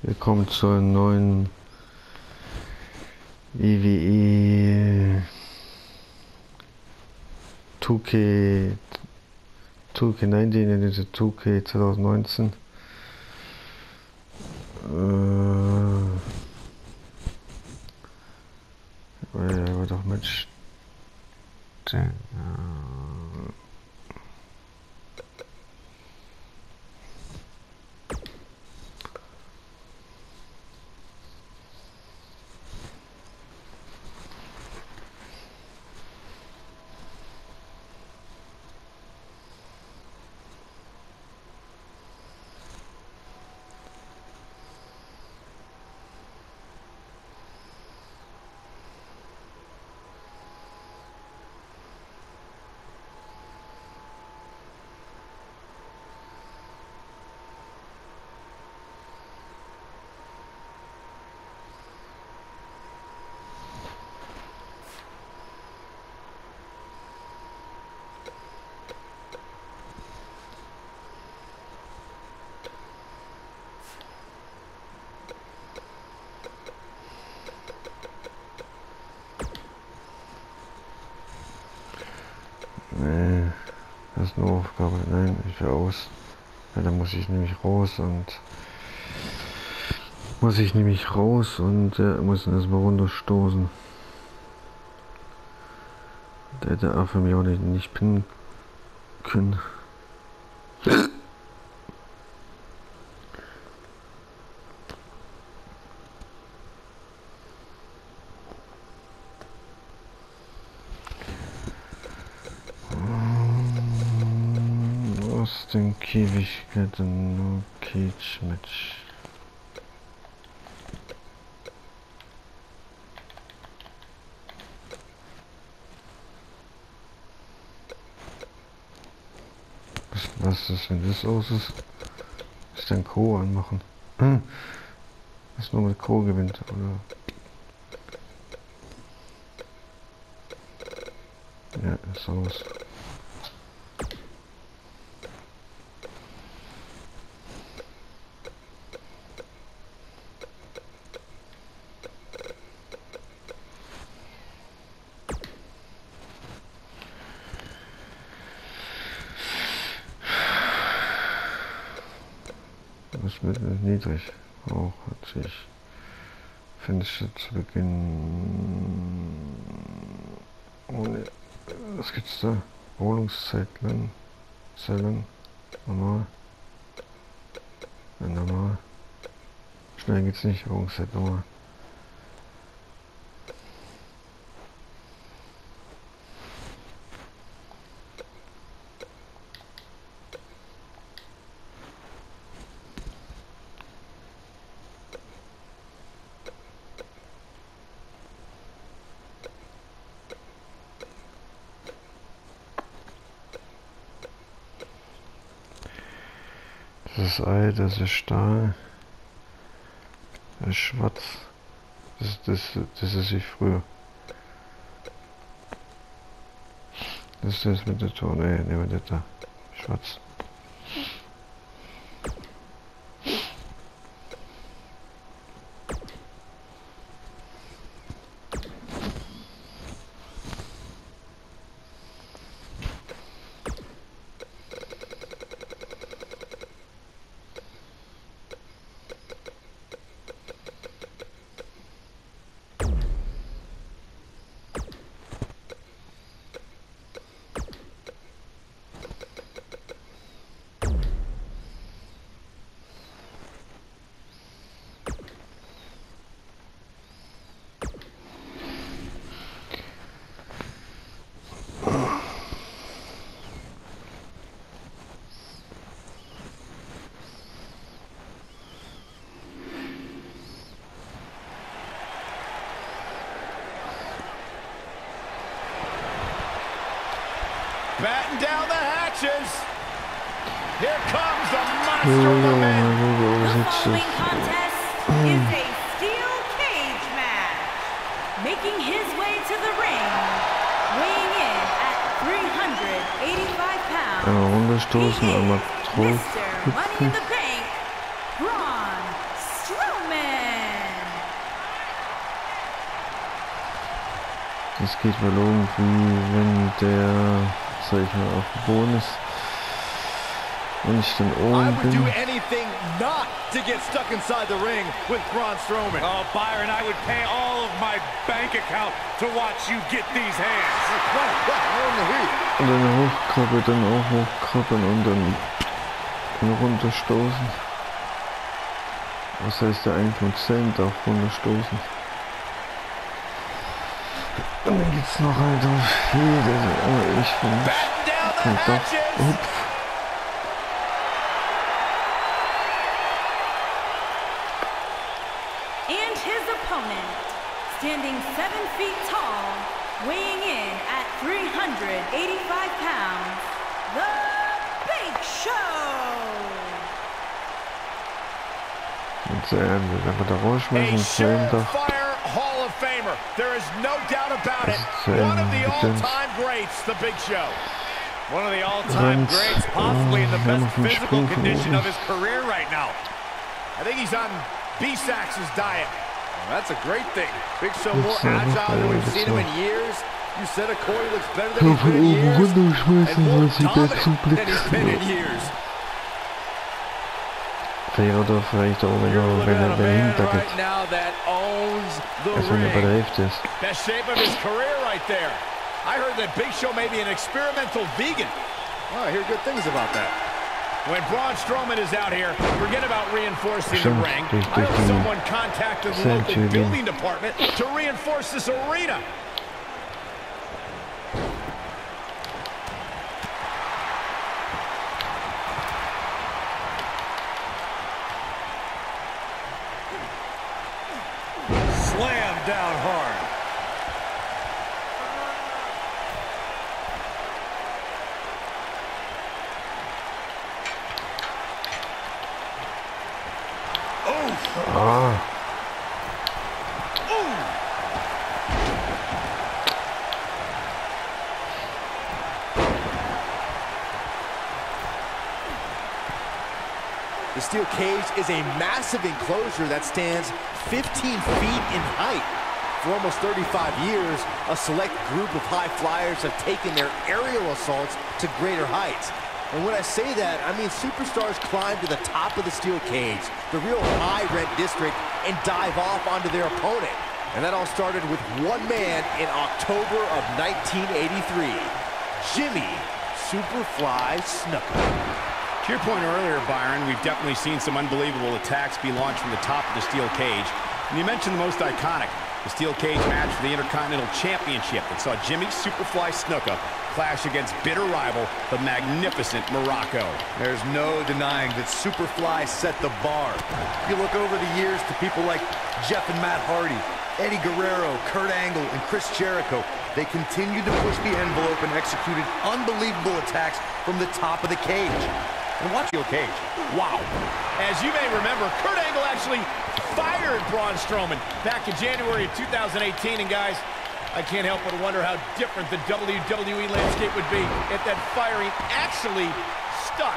Willkommen zur neuen WWE 2K19, diese 2K 2019. Aber doch mit Nee, das ist eine Aufgabe. Nein, ich will aus. Ja, da muss ich nämlich raus und muss muss ihn erstmal runterstoßen. Der Affe mir auch nicht pinnen können. Aus dem Käfig geht ein Cage Match. Was ist, wenn das aus ist? Ist dann Co. anmachen? Was nur mit Co. gewinnt, oder? Ja, ist aus. Das wird niedrig. Auch hat sich Finish zu Beginn. Ohne. Was gibt's da? Erholungszeit lang. Sehr lang. Normal. Ja, normal. Schnell geht's nicht. Erholungszeit normal. Das ist Ei, das ist Stahl, das ist schwarz, das ist wie früher. Das ist das mit der Tor, ne, mit der da, schwarz. Batten down the hatches. Here comes the monster woman. The following contest is a steel cage match. Making his way to the ring, weighing in at 385 pounds. Runterstoßen, einmal drauf. Mr. Money in the Bank, Braun. Strowman. Das geht wohl irgendwie, wenn der, sag ich mal, auf dem Boden ist und ich dann I oben would do bin. anything not to get stuck inside the ring with Braun Strowman. Oh, Byron, I would pay all of my bank account to watch you get these hands. Und dann hochkrabbeln, dann auch hochkrabbeln und dann runterstoßen. Was heißt ja eigentlich mit Cent auch runterstoßen. Und dann geht's noch halt auf jede, aber ich bin doch, ups. And his opponent, standing 7 feet tall, weighing in at 385 pounds, The Big Show. Und Sam, wenn wir da A rausschmeißen, Sam doch. surefire Hall of Famer. There is no doubt about it. Sam, One of the bitte. all-time greats, The Big Show. One of the all-time Ganz, greats, possibly in the wir best machen einen physical Sprung von condition oben. of his career right now. I think he's on B-Sax's diet. That's a great thing. Big Show more That's not agile than we've bad, seen so. him in years. You said it, Corey looks better than Kann he's von been in oben years. runterschmeißen, And more weil sie der dominant than he's been in Suplex years. wäre doch vielleicht auch, wenn You're er, looking wenn at er a man dahinter right geht. now that owns the Also wenn er bei der ring. Hälfte ist. Best shape of his career right there. I heard that Big Show may be an experimental vegan. Oh, I hear good things about that. When Braun Strowman is out here, forget about reinforcing the Stimmt, ring. durch I hope die someone contacted the local Century. building department to reinforce this arena. Slam down hard. Ah, The steel cage is a massive enclosure that stands 15 feet in height. For almost 35 years, a select group of high flyers have taken their aerial assaults to greater heights. And when I say that, I mean superstars climb to the top of the steel cage, the real high-rent district, and dive off onto their opponent. And that all started with one man in October of 1983, Jimmy Superfly Snuka. To your point earlier, Byron, we've definitely seen some unbelievable attacks be launched from the top of the steel cage. And you mentioned the most iconic, the steel cage match for the Intercontinental Championship that saw Jimmy Superfly Snuka clash against bitter rival, the magnificent Morocco. There's no denying that Superfly set the bar. If you look over the years to people like Jeff and Matt Hardy, Eddie Guerrero, Kurt Angle, and Chris Jericho, they continued to push the envelope and executed unbelievable attacks from the top of the cage. And watch your cage. Wow. As you may remember, Kurt Angle actually fired Braun Strowman back in January of 2018. And guys, I can't help but wonder how different the WWE landscape would be if that firing actually stuck.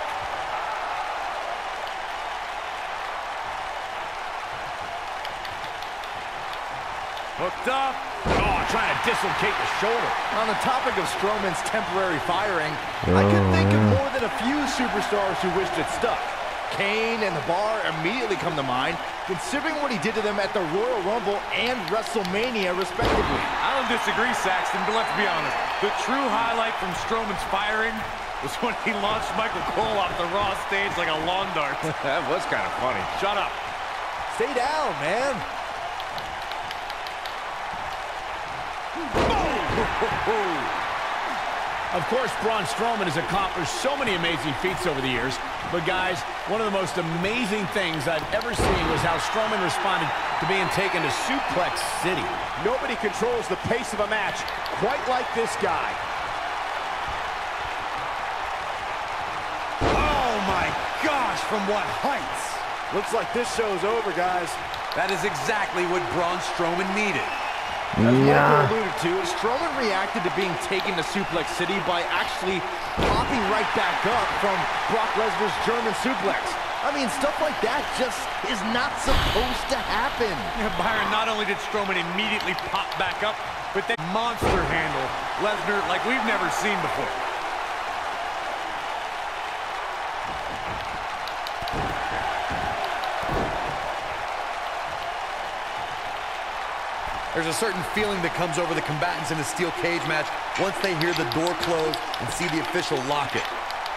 Hooked up. Oh, trying to dislocate the shoulder. On the topic of Strowman's temporary firing, I can think of more than a few superstars who wished it stuck. Kane and The Bar immediately come to mind, considering what he did to them at the Royal Rumble and WrestleMania, respectively. I don't disagree, Saxton, but let's be honest. The true highlight from Strowman's firing was when he launched Michael Cole off the Raw stage like a lawn dart. That was kind of funny. Shut up. Stay down, man. Of course, Braun Strowman has accomplished so many amazing feats over the years. But guys, one of the most amazing things I've ever seen was how Strowman responded to being taken to Suplex City. Nobody controls the pace of a match quite like this guy. Oh my gosh, from what heights? Looks like this show's over, guys. That is exactly what Braun Strowman needed. As Michael alluded to, Strowman reacted to being taken to Suplex City by actually popping right back up from Brock Lesnar's German suplex. I mean, stuff like that just is not supposed to happen. Yeah, Byron, not only did Strowman immediately pop back up, but that monster handle Lesnar like we've never seen before. There's a certain feeling that comes over the combatants in a steel cage match once they hear the door close and see the official lock it.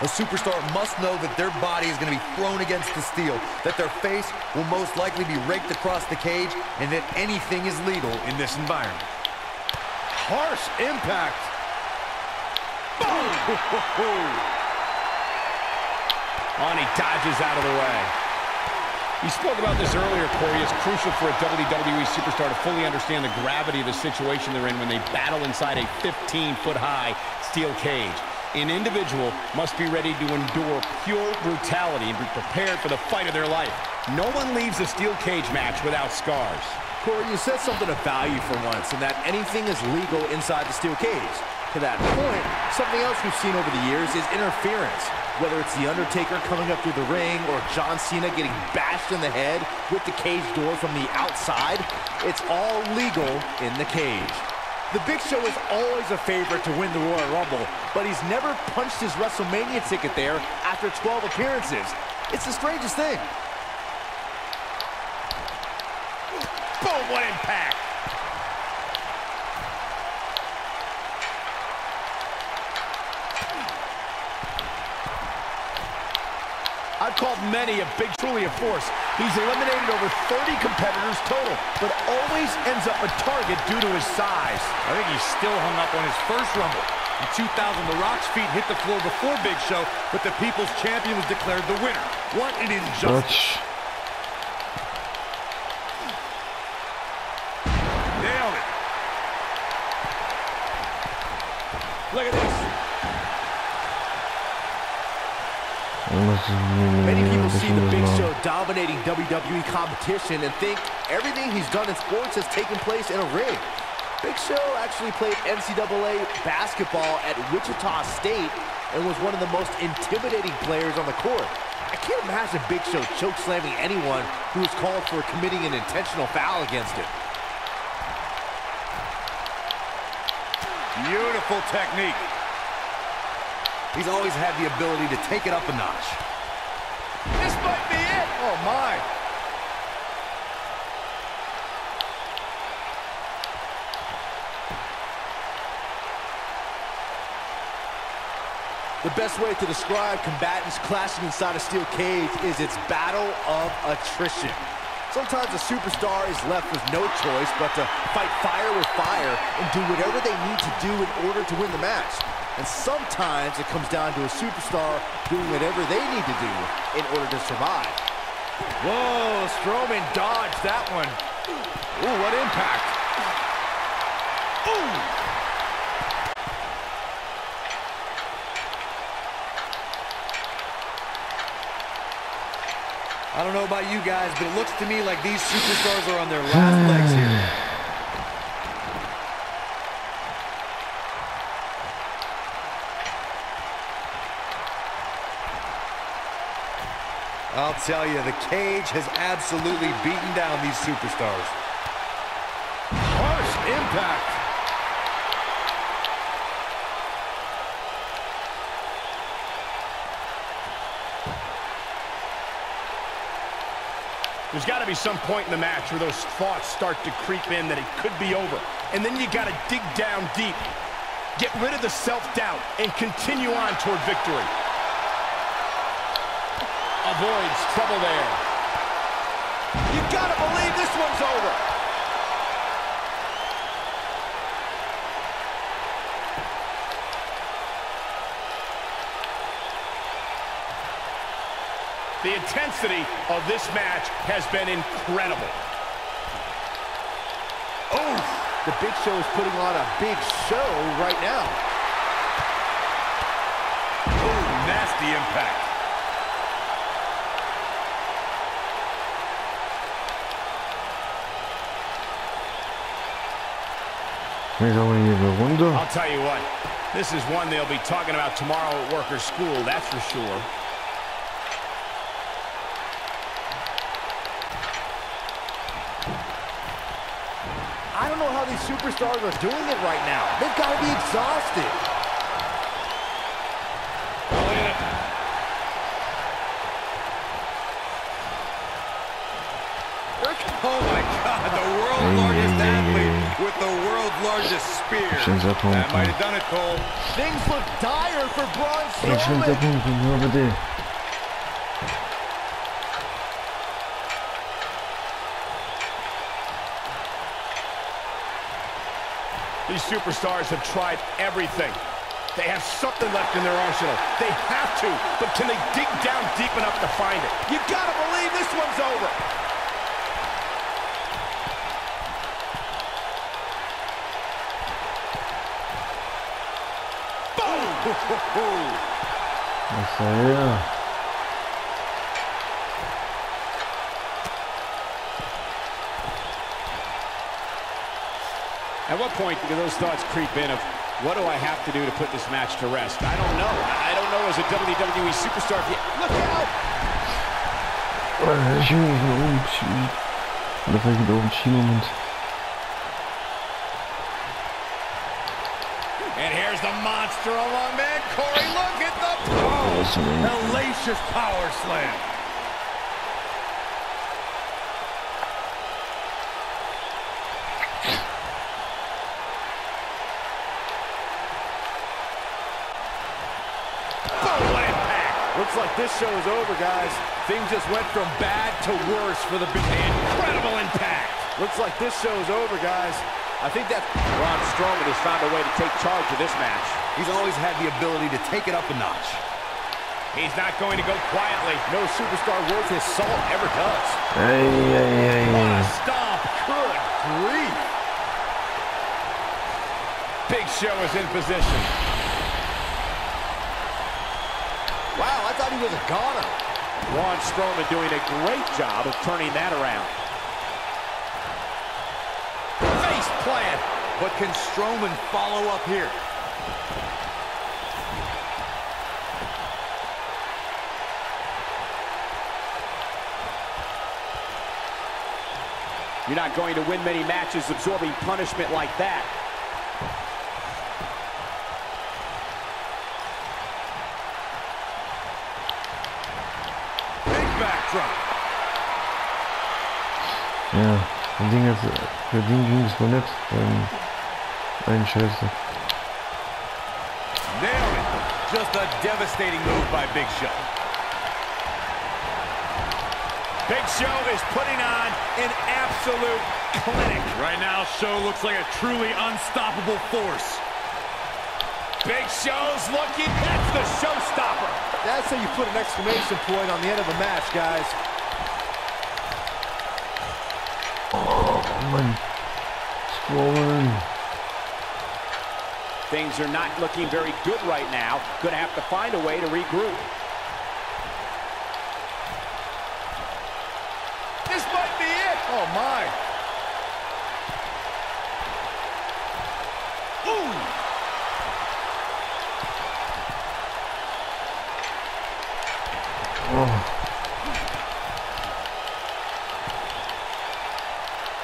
A superstar must know that their body is going to be thrown against the steel, that their face will most likely be raked across the cage, and that anything is legal in this environment. Harsh impact. On, he dodges out of the way. We spoke about this earlier, Corey. It's crucial for a WWE superstar to fully understand the gravity of the situation they're in when they battle inside a 15-foot-high steel cage. An individual must be ready to endure pure brutality and be prepared for the fight of their life. No one leaves a steel cage match without scars. Corey, you said something of value for once, and that anything is legal inside the steel cage. To that point, something else we've seen over the years is interference. Whether it's The Undertaker coming up through the ring or John Cena getting bashed in the head with the cage door from the outside, it's all legal in the cage. The Big Show is always a favorite to win the Royal Rumble, but he's never punched his WrestleMania ticket there after 12 appearances. It's the strangest thing. Boom, what impact! I've called many a big, truly a force. He's eliminated over 30 competitors total, but always ends up a target due to his size. I think he's still hung up on his first Rumble. In 2000, The Rock's feet hit the floor before Big Show, but the People's Champion was declared the winner. What an injustice. Nailed it. Look at this. Many people see the Big Show dominating WWE competition and think everything he's done in sports has taken place in a ring. Big Show actually played NCAA basketball at Wichita State and was one of the most intimidating players on the court. I can't imagine Big Show chokeslamming anyone who was called for committing an intentional foul against him. Beautiful technique. He's always had the ability to take it up a notch. This might be it. Oh, my. The best way to describe combatants clashing inside a steel cage is its battle of attrition. Sometimes a superstar is left with no choice but to fight fire with fire and do whatever they need to do in order to win the match. And sometimes it comes down to a superstar doing whatever they need to do in order to survive. Whoa, Strowman dodged that one. Ooh, what impact. Ooh. I don't know about you guys, but it looks to me like these superstars are on their last legs here. I'll tell you, the cage has absolutely beaten down these superstars. Harsh impact. There's got to be some point in the match where those thoughts start to creep in that it could be over. And then you got to dig down deep, get rid of the self-doubt, and continue on toward victory. Avoids trouble there. You gotta believe this one's over. The intensity of this match has been incredible. Oh, the Big Show is putting on a big show right now. Oh, nasty impact. I'll tell you what, this is one they'll be talking about tomorrow at Workers' School, that's for sure. I don't know how these superstars are doing it right now. They've got to be exhausted. Oh my God, the world's largest athlete with the world's largest spear. That might have done it, Cole. Things look dire for Braun Strowman. These superstars have tried everything. They have something left in their arsenal. They have to, but can they dig down deep enough to find it? You gotta believe this one's over. At what point do those thoughts creep in of, what do I have to do to put this match to rest? I don't know. I don't know as a WWE superstar if you... Look out! And here's the monster among men, Corey. Look at the pose. Hellacious power slam. Looks like this show is over, guys. Things just went from bad to worse for the big man. Incredible impact. Looks like this show is over, guys. I think that Braun Strowman has found a way to take charge of this match. He's always had the ability to take it up a notch. He's not going to go quietly. No superstar worth his salt ever does. What a stomp. Good grief. Big Show is in position. Wow, I thought he was a goner. Braun Strowman doing a great job of turning that around. Face plant. But can Strowman follow up here? You're not going to win many matches absorbing punishment like that. Ja, für den ging es wohl nicht. Ein Scheiße. Nailed it. Just a devastating move by Big Show. Big Show is putting on an absolute clinic. Right now, Show looks like a truly unstoppable force. Big Show's looking, that's the showstopper. That's how you put an exclamation point on the end of a match, guys. Oh, man. Strowman. Things are not looking very good right now. Gonna have to find a way to regroup. This might be it. Oh, my. Ooh. Oh.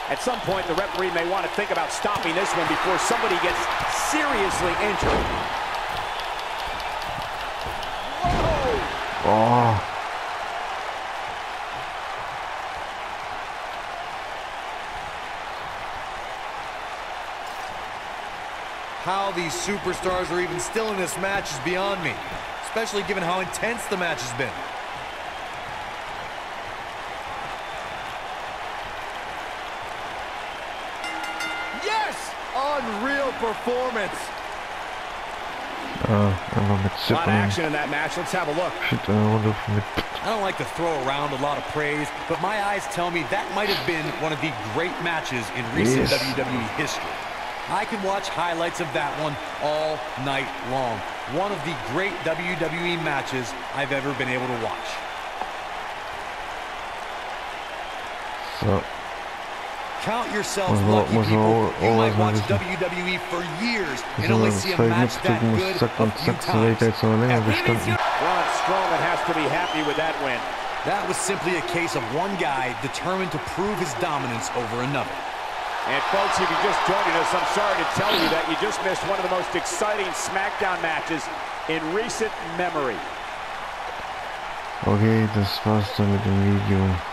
At some point, the referee may want to think about stopping this one before somebody gets seriously injured. Whoa! Oh. How these superstars are even still in this match is beyond me, especially given how intense the match has been. Unreal performance. Einfach mit A lot of action in that match. Let's have a look. I don't like to throw around a lot of praise, but my eyes tell me that might have been one of the great matches in recent WWE history. I can watch highlights of that one all night long. One of the great WWE matches I've ever been able to watch. So. Count yourselves lucky, people. You might watch WWE for years and only see a match that good a few times. Braun Strowman has to be happy with that win. That was simply a case of one guy determined to prove his dominance over another. And folks, if you're just joining us, I'm sorry to tell you that you just missed one of the most exciting SmackDown matches in recent memory. Okay, das war's dann mit dem Video.